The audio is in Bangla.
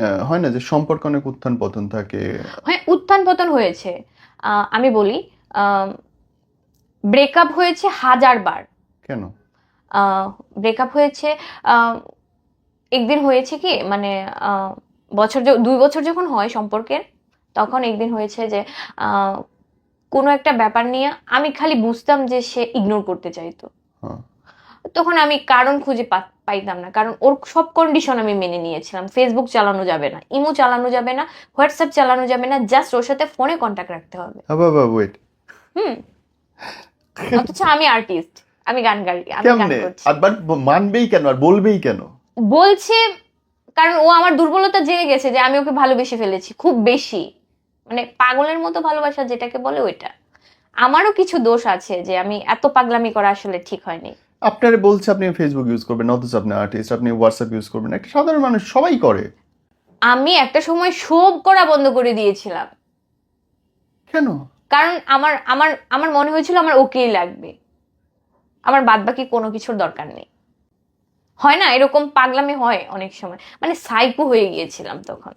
হয় না যে সম্পর্ক অনেক উত্থান পতন থাকে? হ্যাঁ, উত্থান পতন হয়েছে। আমি বলি, ব্রেকআপ হয়েছে 1000 বার। কেন? ব্রেকআপ হয়েছে, আহ, একদিন হয়েছে কি মানে, আহ, 2 বছর যখন হয় সম্পর্কের, তখন একদিন হয়েছে যে আহ, কোনো একটা ব্যাপার নিয়ে আমি খালি বুঝতাম যে সে ইগনোর করতে চাইতো। হ্যাঁ। তখন আমি কারণ খুঁজে পাইতাম না, কারণ ওর সব কন্ডিশন আমি মেনে নিয়েছিলাম। ফেসবুক চালানো যাবে না, ইমো চালানো যাবে না, হোয়াটসঅ্যাপ চালানো যাবে না, জাস্ট ওর সাথে ফোনে কন্ট্যাক্ট রাখতে হবে। বাবা ওয়েট। হুম। অথচ আমি আর্টিস্ট, আমি গান গাই, আমি গান কেমনে? করছি। আর বাট মানবেই কেন আর বলবেই কেন? বলছে কারণ ও আমার দুর্বলতা জেনে গেছে যে আমি ওকে ভালোবেসে ফেলেছি খুব বেশি, মানে পাগলের মতো ভালোবাসা যেটাকে বলে ওইটা। আমারও কিছু দোষ আছে যে আমি এত পাগলামি করা আসলে ঠিক হয়নি। আপনারে বলছে আপনি ফেসবুক ইউজ করবেন, অথচ আপনি আর্টিস্ট, আপনি হোয়াটসঅ্যাপ ইউজ করবেন, একটা সাধারণ মানুষ সবাই করে। আমি একটা সময় শোভ করা বন্ধ করে দিয়েছিলাম, কেন? কারণ আমার আমার আমার মনে হয়েছিল আমার ওকেই লাগবে, আমার বাদ বাকি কোনো কিছুর দরকার নেই। হয় না এরকম পাগলামি হয় অনেক সময়, মানে সাইকো হয়ে গিয়েছিলাম তখন।